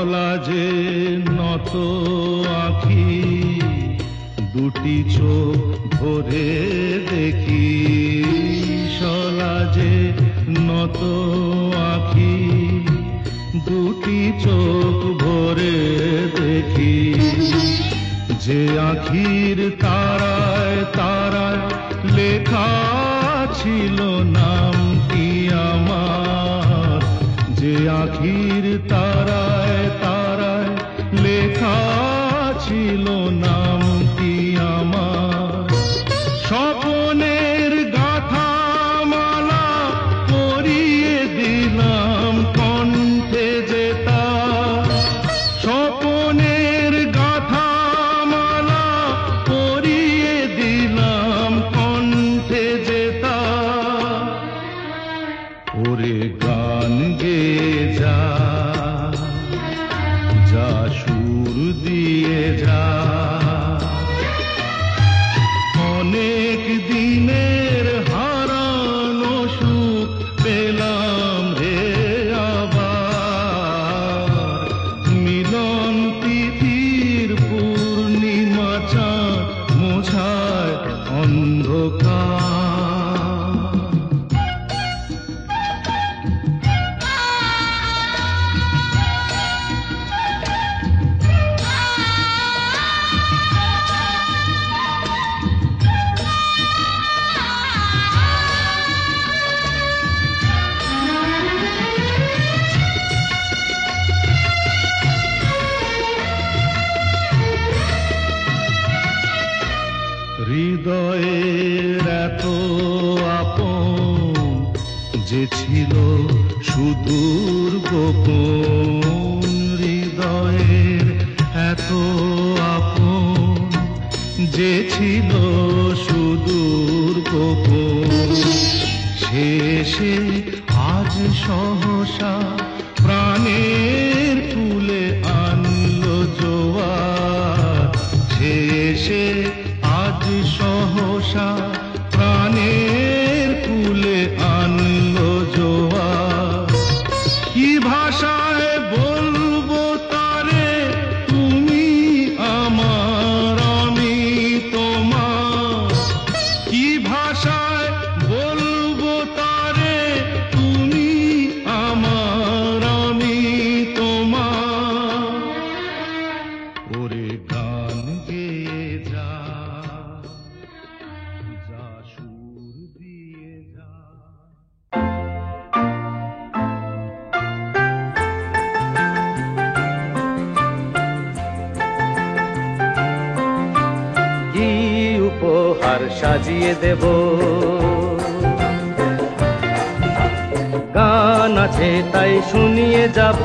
শলা যে নত আঁখি, দুটি চোখ ভরে দেখি। শলা যে নত আঁখি, দুটি চোখ ভরে দেখি। যে আঁখির তারায় তারায় লেখা ছিল নামটি আমার, যে আঁখির তারায় তারায় লেখা ছিল নামটি আমার। স্বপনের গাথা মালা পরিয়ে দিলাম কণ্ঠে যেতা। স্বপনের গাথা মালা পরিয়ে দিলাম কণ্ঠে যেতা। ওরে গান গেয়ে যা, যা সুর দিয়ে যা। অনেক দিনের হারানো সুখ পেলাম রে আবার। মিলন তিথির পূর্ণিমা চাঁদ মোছায় অন্ধকার। হৃদয়ের এত আপন যে ছিল সুদূর গোপন। হৃদয়ের এত আপন যে ছিল সুদূর গোপন। শেষে আজ সহসা প্রাণের কুলে আনলো জোয়ার। শেষে আজ সহসা প্রাণের কুলে আনলো জোয়ার। কি ভাষায় বলবো তারে তুমি আমার আমি তোমার। কি ভাষায় বলবো তারে তুমি আমার আমি তোমার। ওরে গান গেয়ে যা, যা সুর দিয়ে যা। কি উপহার সাজিয়ে দেব, গান আছে তাই শুনিয়ে যাব।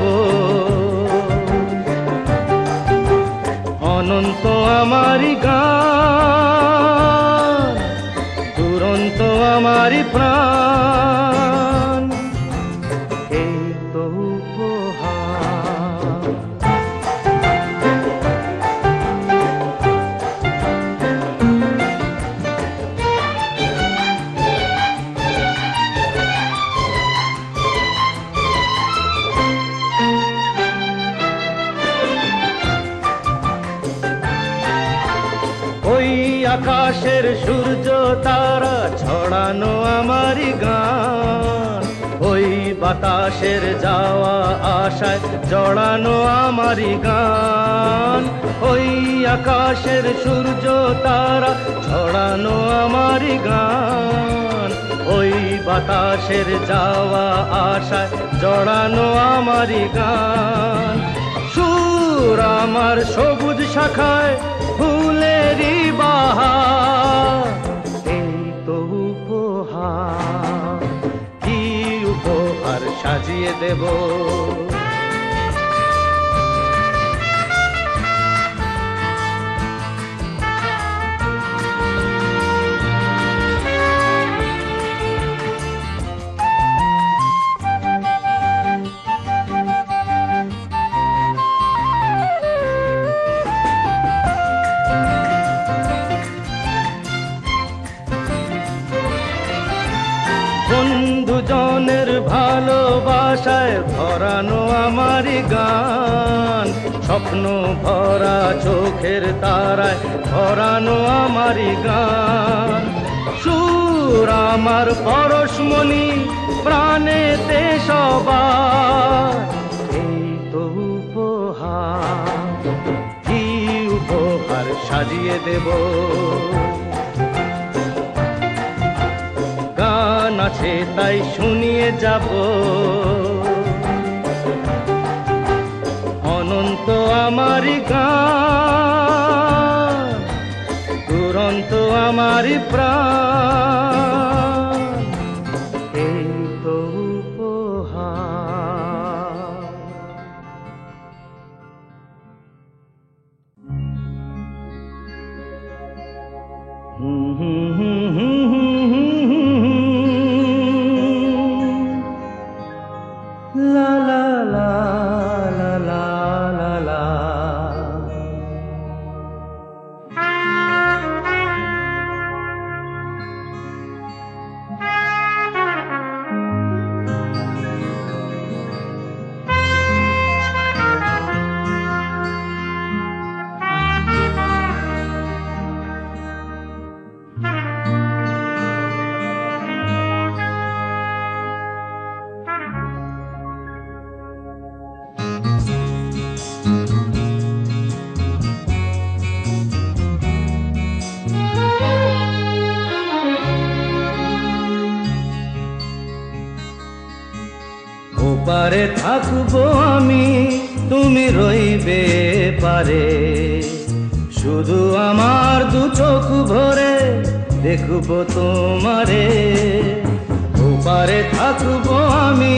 অনন্ত আমারি গান, দুরন্ত আমারি প্রাণ। এই তো উপহার। ওই আকাশের সূর্য তারা ছড়ানো আমারি গান। ওই বাতাসের যাওয়া আশায় জড়ানো আমারি গান। ওই আকাশের সূর্য তারা ছড়ানো আমারি গান। ওই বাতাসের যাওয়া আশায় জড়ানো আমারি গান। সুর আমার সবুজ শাখায় ফুলেরই বাহার। এই তো উপহার। কি উপহার সাজিয়ে দেব, বন্ধুজনের ভালোবাসায় ভরানো আমারই গান, স্বপ্ন ভরা চোখের তারায় ভরানো আমারই গান। সুর আমার পরশমণি প্রাণেতে সবার, এই তো উপহার, কি উপহার সাজিয়ে দেব। গান আছে তাই শুনিয়ে যাব, অনন্ত আমারই গান, দুরন্ত আমারই প্রাণ, এই তো উপহার। La la la la la la la. ওপারে থাকবো আমি, তুমি রইবে পারে, শুধু আমার দু চোখ ভরে দেখবো তোমারে। ওপারে থাকবো আমি,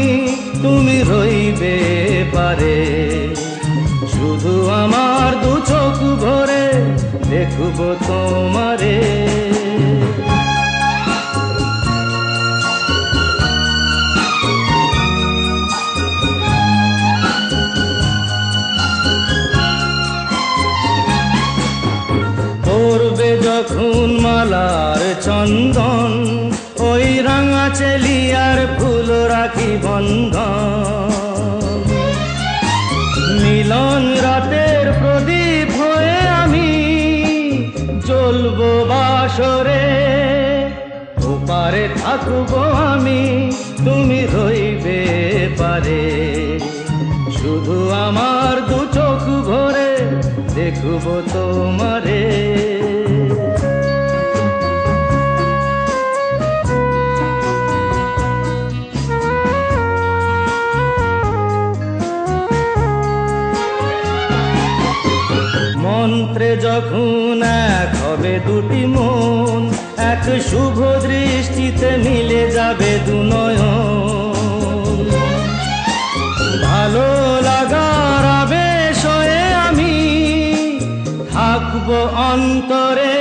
তুমি রইবে পারে, শুধু আমার দু চোখ ভরে দেখবো তোমারে। পড়বে যখন মালার চন্দন, ওই রাঙা চেলিয়ার ফুল রাখি বন্ধন। মিলন রাতের প্রদীপ হয়ে আমি জ্বলবো বাসরে। ওপারে থাকবো আমি, তুমি রইবে পারে, শুধু আমার দু চোখ ভরে দেখবো তোমারে। মন্ত্রে যখন এক হবে দুটি মন, এক শুভ দৃষ্টিতে মিলে যাবে দু নয়ন। ভালো লাগার আবেশ হয়ে আমি থাকবো অন্তরে।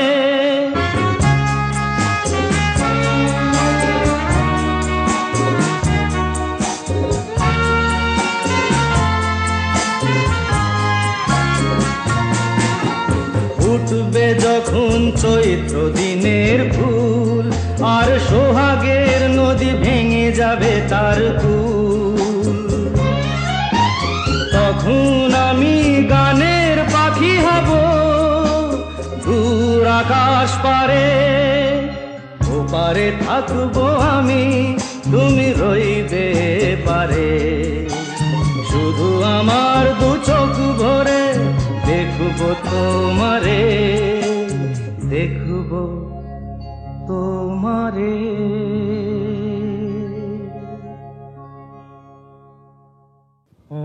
উঠবে যখন চৈত্র দিনের ফুল, আর সোহাগের নদী ভেঙে যাবে তার কুল। তখন আমি গানের পাখি হব দূর আকাশ পারে। ওপারে থাকবো আমি, তুমি রইবে পারে, শুধু আমার দু চোখ ভরে দেখবো তোমারে, দেখবো তোমারে।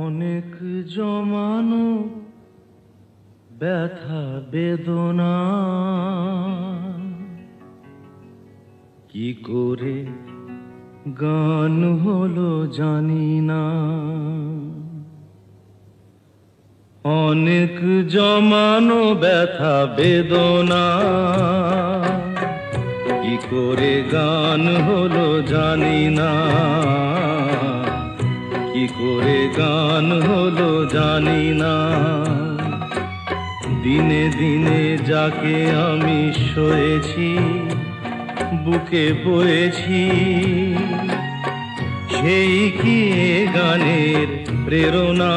অনেক জমানো ব্যথা বেদনা, কি করে গান হলো জানি না। অনেক জমানো ব্যথা বেদনা, কি করে গান হলো জানি না, কি করে গান হলো জানি না। দিনে দিনে যাকে আমি সয়েছি, বুকে বয়েছি, সেই কি গানের প্রেরণা।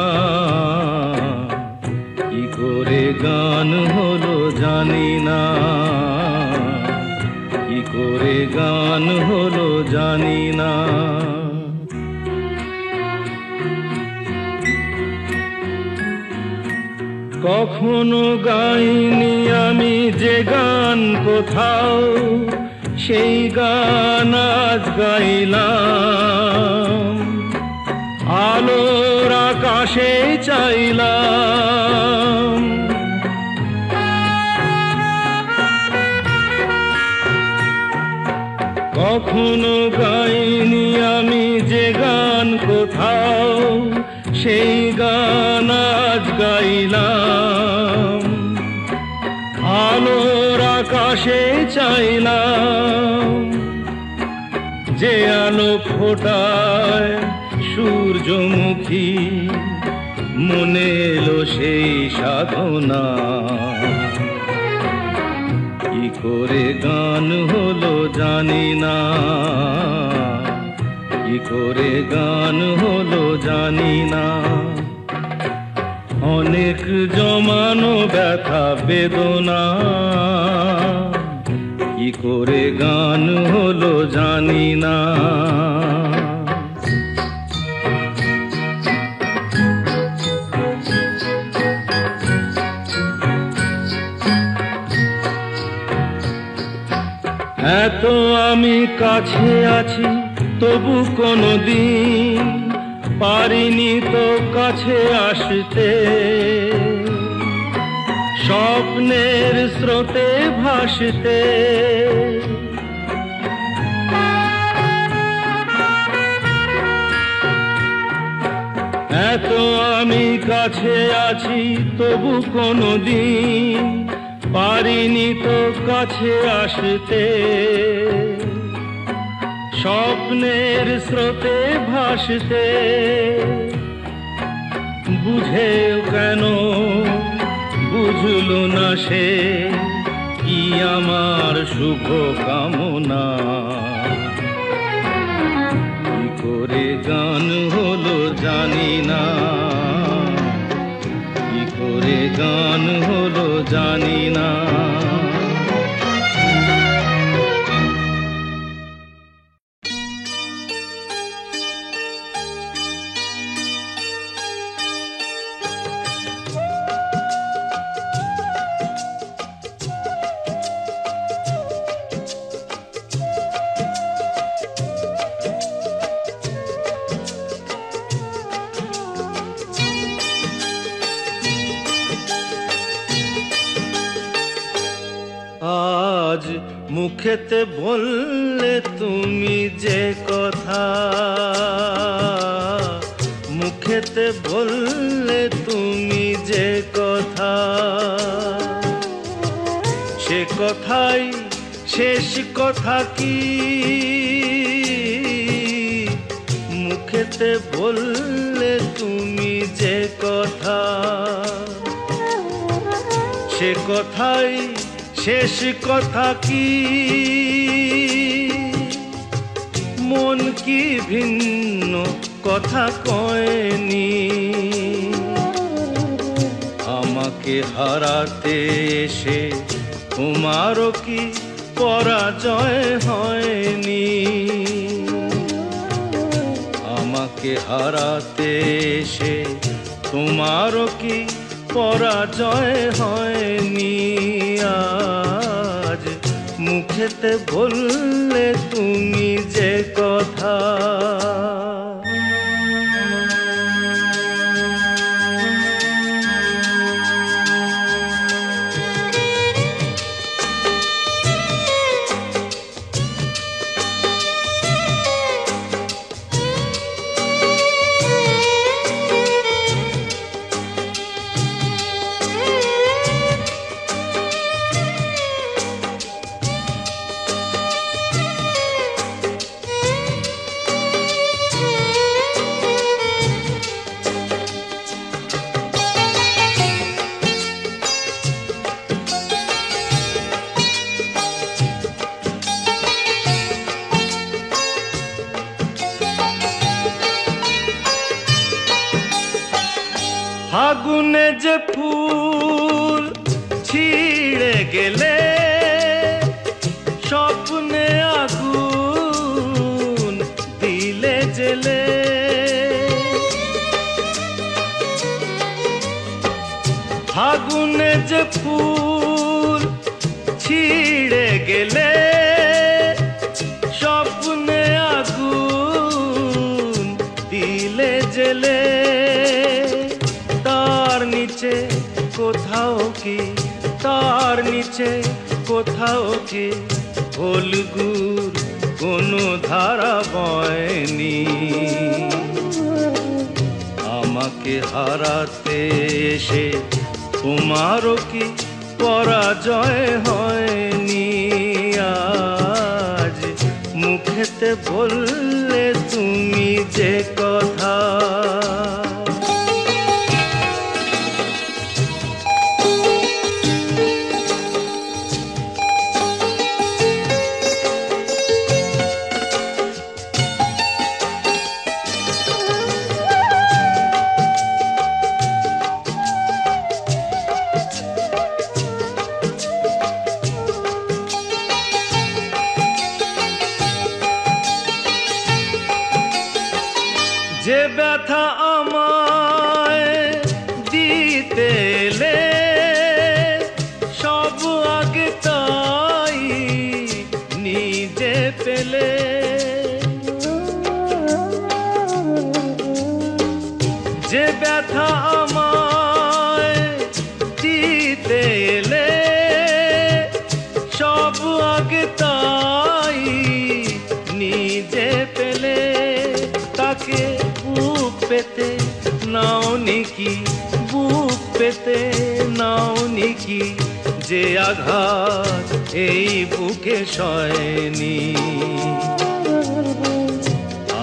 কি করে গান হলো জানি না, কি করে গান হলো জানি না। কখনো গাইনি আমি যে গান কোথাও, সেই গান আজ গাইলাম। আলোর আকাশে চাইলাম, কখনো গাইনি আমি যে গান কোথাও, সেই গান আজ গাইলাম। আলোর আকাশে চাইলাম, যে আলো ফোটায় সূর্যমুখী, মনে এলো সেই সাধনা। কি করে গান হলো জানি না, কি করে গান হলো জানি না। অনেক জমানো ব্যথা বেদনা, কি করে গান হলো জানি না। এত আমি কাছে আছি তবু কোনদিন পারিনি তো কাছে আসতে। স্বপ্নের স্রোতে ভাসতে, এত আমি কাছে আছি তবু কোনদিন পারিনি তো কাছে আসতে। স্বপ্নের স্রোতে ভাসতে, বুঝেও কেন বুঝলো না সে, কি আমার শুভ কামনা। কি করে গান হলো জানি না, কি করে গান হলো জানি না। আজ মুখেতে বললে তুমি যে কথা, মুখেতে বললে তুমি যে কথা, সে কথাই শেষ কথা কি? মুখেতে বললে তুমি যে কথা, সে কথাই শেষ কথা কি? মন কি ভিন্ন কথা কয়নি? আমাকে হারাতে এসে তোমারও কি পরাজয় হয়নি? আমাকে হারাতে এসে তোমারও কি পরাজয় হয়নি? আজ মুখেতে বললে তুমি যে কথা, ফাগুনে যে ফুল ছিঁড়ে গেলে স্বপ্নে আগুন দিলে জেলে ফাগুনে যে ফুল ছিঁড়ে গেলে স্বপ্নে আগুন দিলে জেলে তার নিচে কোথাও কি তার নিচে কোথাও কি ফলগুর কোনো ধারা বয়নি আমাকে হারাতে এসে তোমারও কি পরাজয় হয়নি আজ মুখেতে বললে তুমি যে কথা যে ব্যথা আমায় দিতে এলে সব আগে তাই নিজে পেলে যে ব্যথা আমায় দিতে এলে সব আগে তাই নিজে পেলে তাকে বুক পেতে নাও নিকি বুক পেতে নাও নিকি যে আঘাত এই বুকে সয়নি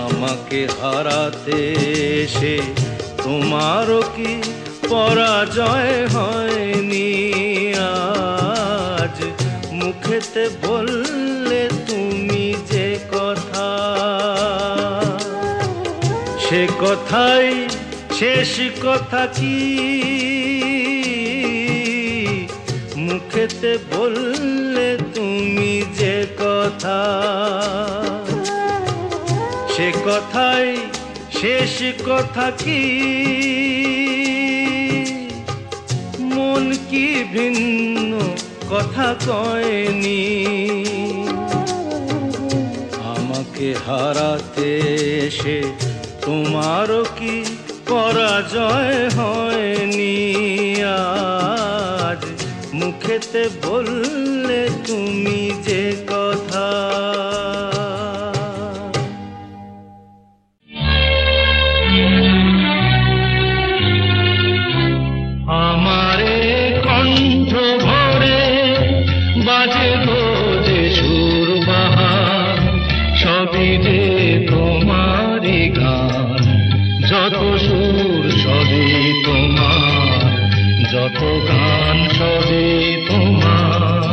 আমাকে হারাতে এসে তোমারও কি পরাজয় হয়নি আজ মুখেতে বললে তুমি যে কথা সে কথাই শেষ কথা কি মুখেতে বললে তুমি যে কথা সে কথাই শেষ কথা কি মন কি ভিন্ন কথা কয়নি আমাকে হারাতে এসে তোমারও কি পরাজয় হয়নি আজ মুখেতে বললে তুমি যে কথা আমারে কণ্ঠ ভরে বাজে যে সুর বাহার সবই যে তোমারই গান যত সুর সবই তোমার যত গান সবই তোমার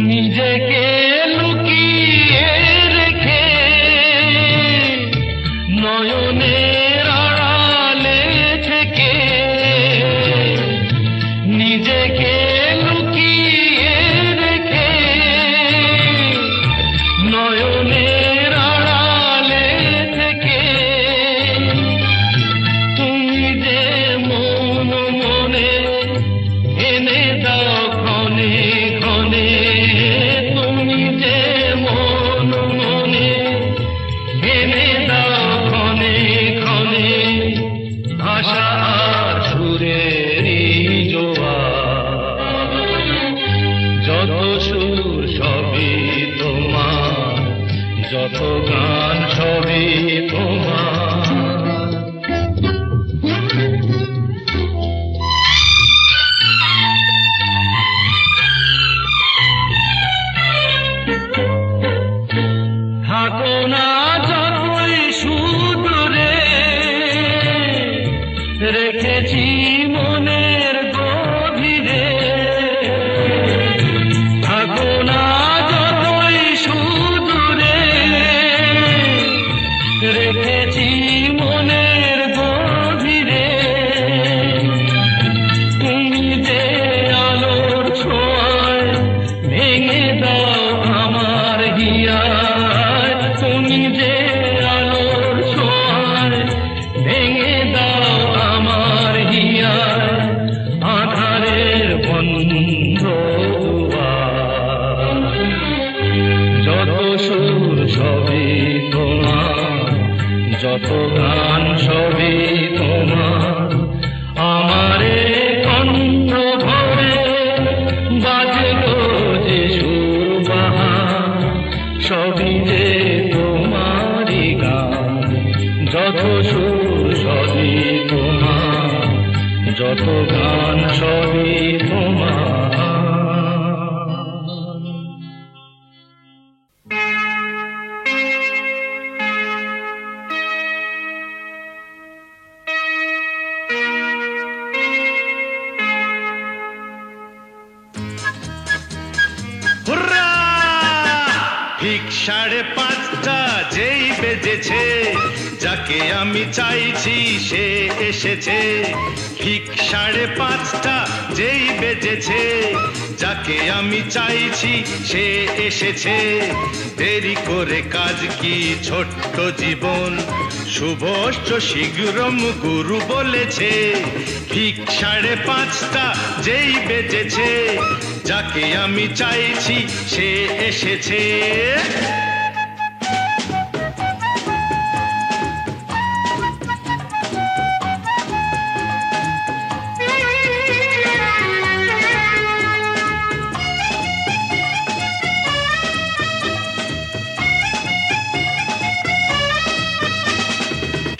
নিজেকে লুকিয়ে রেখে নয়নের আড়ালে থেকে রেখেছি মনের গভীরে, থাকো না যতই সুদূরে, রেখেছি মনের গভীরে। তুমি যে আলোর ছোঁয়ায় ভেঙে দাও আমার হিয়ায়, তুমি যে আলোর ছোঁয়ায় ভেঙে দাও আমার হিয়ায়, আধারের বন্ধ দুয়ার। যত সুর সবই তোমার, যত গান সবই তোমার, আমারে কণ্ঠ ভরে বাজলো যে সুর বাহার, সবই যে তোমারই গান। যত সুর সবই তোমার, যত গান সবই তোমার। হুররা! ঠিক 5:30 যেই বেজেছে, যাকে আমি চাইছি সে এসেছে। ঠিক 5:30 যেই বেজেছে, যাকে আমি চাইছি সে এসেছে। দেরি করে কাজ কি ছোট্ট জীবন, শুভশ্চ শীঘ্রম গুরু বলেছে। ঠিক 5:30 যেই বেজেছে, যাকে আমি চাইছি সে এসেছে।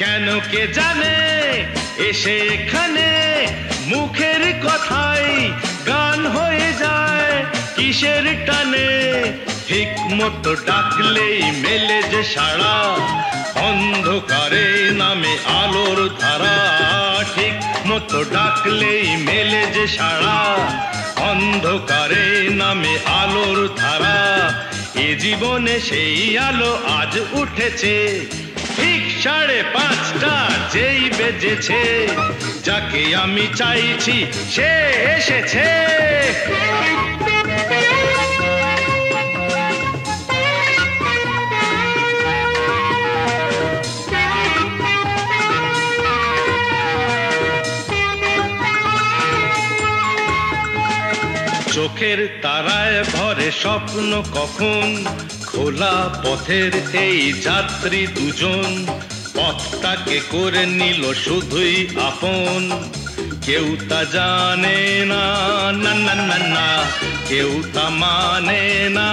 কেন কে জানে এসে এখানে মুখের কথাই গান হয়ে যায় কিসের টানে। ঠিক মতো ডাকলেই মেলে যে সাড়া, অন্ধকারে নামে আলোর ধারা। ঠিক মতো ডাকলেই মেলে যে সাড়া, অন্ধকারে নামে আলোর ধারা। এ জীবনে সেই আলো আজ উঠেছে। ঠিক 5:30 যেই বেজেছে, যাকে আমি চাইছি সে এসেছে। চোখের তারায় ভরে স্বপ্ন কখন, খোলা পথের এই যাত্রী দুজন। পথটাকে করে নিল শুধুই আপন, কেউ তা জানে না, না না না না, কেউ তা মানে না।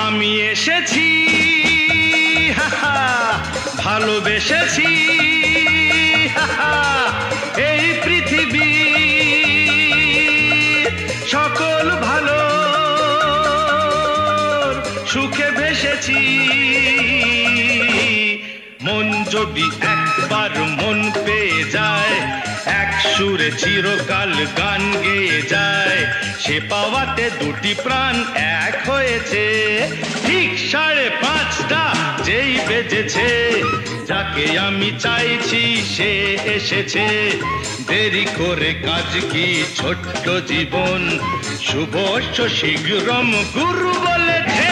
আমি এসেছি, ভালোবেসেছি এই পৃথিবী সকল ভালো সুখে ভেসেছি। মন যদি একবার মন পেয়ে যায়, এক সুরে চিরকাল গান গেয়ে যায়, সে পাওয়াতে দুটি প্রাণ এক হয়েছে। ঠিক 5:30 যেই বেজেছে, যাকে আমি চাইছি সে এসেছে। দেরি করে কাজ কি ছোট্ট জীবন, শুভশ্চ শীঘ্রম গুরু বলেছে।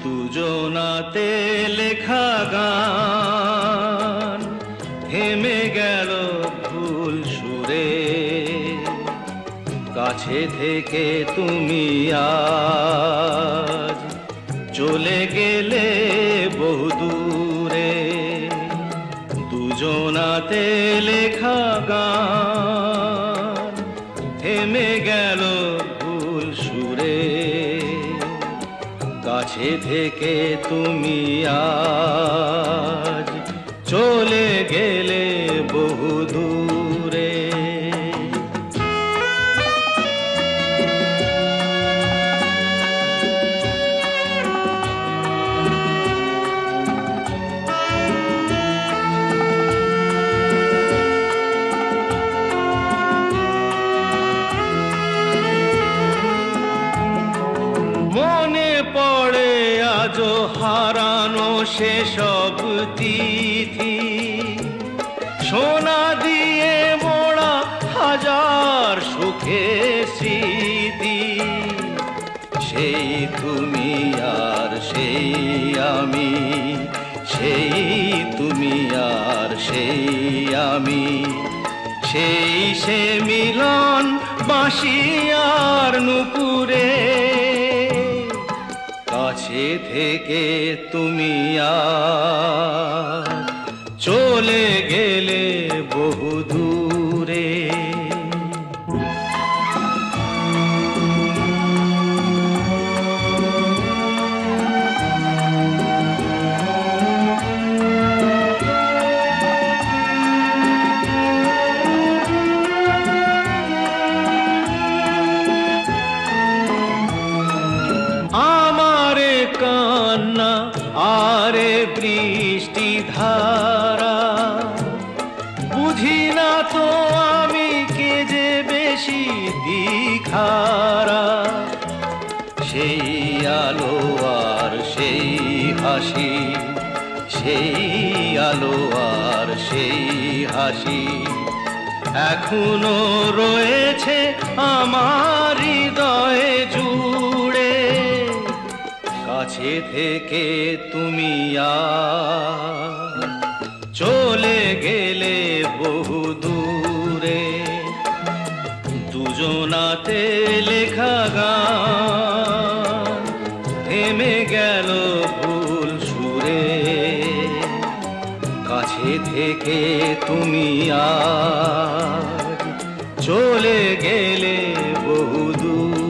দুজনাতে লেখা গান থেমে গেল ভুল সুরে, কাছে থেকে তুমি আজ চলে গেলে বহুদূরে। দুজনাতে লেখা গান থেমে গেল ভুল সুরে, কাছে থেকে তুমি আজ চলে গেলে বহু দূরে। মনে পড়ে আজও হারানো সেসব তিথি, সোনা দিয়ে মোড়া হাজার সুখের স্মৃতি। সেই তুমি আর সেই আমি, সেই তুমি আর সেই আমি, সেই সে মিলন বাঁশি আর নুপুরে। কাছে থেকে তুমি আজ চলে গেলে বহু দূরে। আমারে কান্না আরে বৃষ্টি ধারা, বুঝি না তো আমি কে যে বেশি দিখারা। সেই আলো আর সেই হাসি, সেই আলো আর সেই হাসি এখনো রয়েছে আমার হৃদয়ে জুড়ে। কাছে থেকে তুমি আজ চলে গেলে বহু দূরে। দুজনাতে লেখা গান থেমে গেল ভুল সুরে। কাছে থেকে তুমি আজ চলে গেলে বহু দূর।